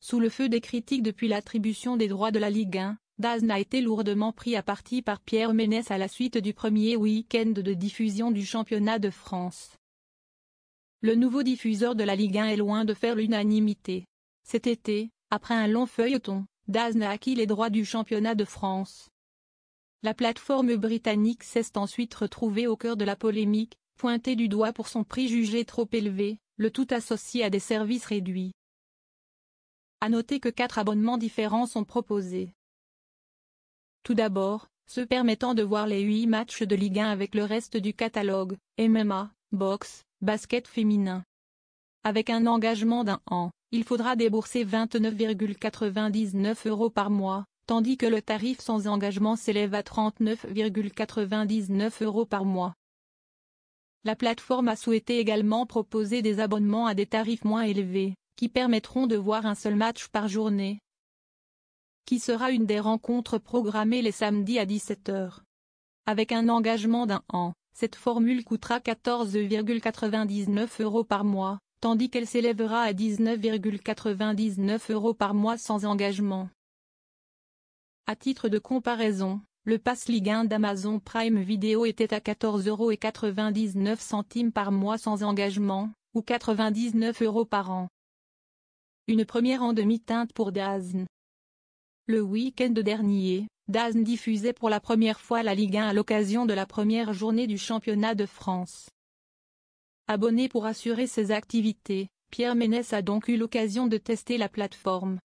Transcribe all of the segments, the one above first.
Sous le feu des critiques depuis l'attribution des droits de la Ligue 1, DAZN a été lourdement pris à partie par Pierre Ménès à la suite du premier week-end de diffusion du championnat de France. Le nouveau diffuseur de la Ligue 1 est loin de faire l'unanimité. Cet été, après un long feuilleton, DAZN a acquis les droits du championnat de France. La plateforme britannique s'est ensuite retrouvée au cœur de la polémique, pointée du doigt pour son prix jugé trop élevé, le tout associé à des services réduits. À noter que 4 abonnements différents sont proposés. Tout d'abord, ceux permettant de voir les 8 matchs de Ligue 1 avec le reste du catalogue, MMA, boxe, basket féminin. Avec un engagement d'1 an, il faudra débourser 29,99 € par mois, tandis que le tarif sans engagement s'élève à 39,99 € par mois. La plateforme a souhaité également proposer des abonnements à des tarifs moins élevés, qui permettront de voir un seul match par journée, qui sera une des rencontres programmées les samedis à 17 h. Avec un engagement d'1 an, cette formule coûtera 14,99 € par mois, tandis qu'elle s'élèvera à 19,99 € par mois sans engagement. À titre de comparaison, le pass Ligue 1 d'Amazon Prime Video était à 14,99 € par mois sans engagement, ou 99 € par an. Une première en demi-teinte pour DAZN. Le week-end dernier, DAZN diffusait pour la première fois la Ligue 1 à l'occasion de la première journée du championnat de France. Abonné pour assurer ses activités, Pierre Ménès a donc eu l'occasion de tester la plateforme.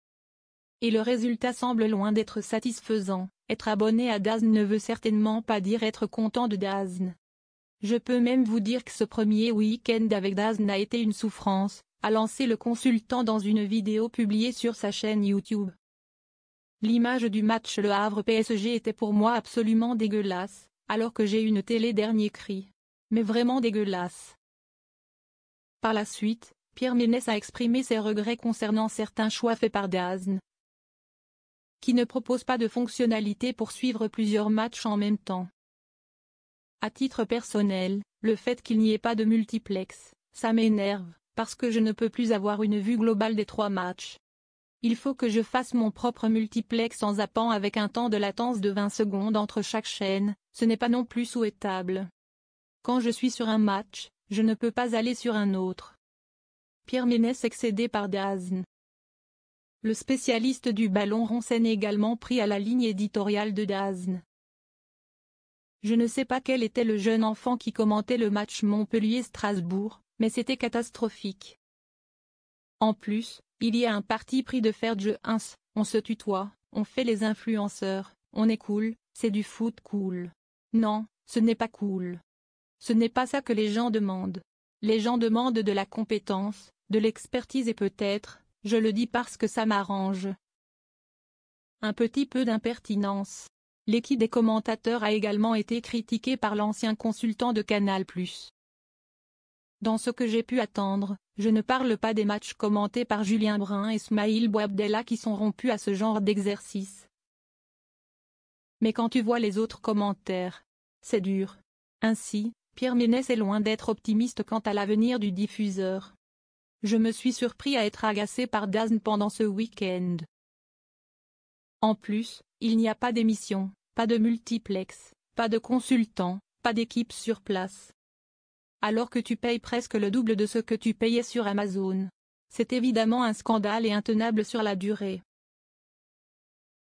Et le résultat semble loin d'être satisfaisant. Être abonné à DAZN ne veut certainement pas dire être content de DAZN. Je peux même vous dire que ce premier week-end avec DAZN a été une souffrance, a lancé le consultant dans une vidéo publiée sur sa chaîne YouTube. L'image du match Le Havre-PSG était pour moi absolument dégueulasse, alors que j'ai une télé dernier cri. Mais vraiment dégueulasse. Par la suite, Pierre Ménès a exprimé ses regrets concernant certains choix faits par DAZN, qui ne propose pas de fonctionnalité pour suivre plusieurs matchs en même temps. À titre personnel, le fait qu'il n'y ait pas de multiplex, ça m'énerve, parce que je ne peux plus avoir une vue globale des 3 matchs. Il faut que je fasse mon propre multiplex en zappant avec un temps de latence de 20 secondes entre chaque chaîne, ce n'est pas non plus souhaitable. Quand je suis sur un match, je ne peux pas aller sur un autre. Pierre Ménès excédé par DAZN. Le spécialiste du ballon rond s'est également pris à la ligne éditoriale de DAZN. Je ne sais pas quel était le jeune enfant qui commentait le match Montpellier-Strasbourg, mais c'était catastrophique. En plus, il y a un parti pris de faire jeu on se tutoie, on fait les influenceurs, on est cool, c'est du foot cool. Non, ce n'est pas cool. Ce n'est pas ça que les gens demandent. Les gens demandent de la compétence, de l'expertise et peut-être, je le dis parce que ça m'arrange, un petit peu d'impertinence. L'équipe des commentateurs a également été critiquée par l'ancien consultant de Canal+. Dans ce que j'ai pu attendre, je ne parle pas des matchs commentés par Julien Brun et Smaïl Bouabdella qui sont rompus à ce genre d'exercice. Mais quand tu vois les autres commentaires, c'est dur. Ainsi, Pierre Ménès est loin d'être optimiste quant à l'avenir du diffuseur. Je me suis surpris à être agacé par DAZN pendant ce week-end. En plus, il n'y a pas d'émission, pas de multiplex, pas de consultant, pas d'équipe sur place. Alors que tu payes presque le double de ce que tu payais sur Amazon. C'est évidemment un scandale et intenable sur la durée.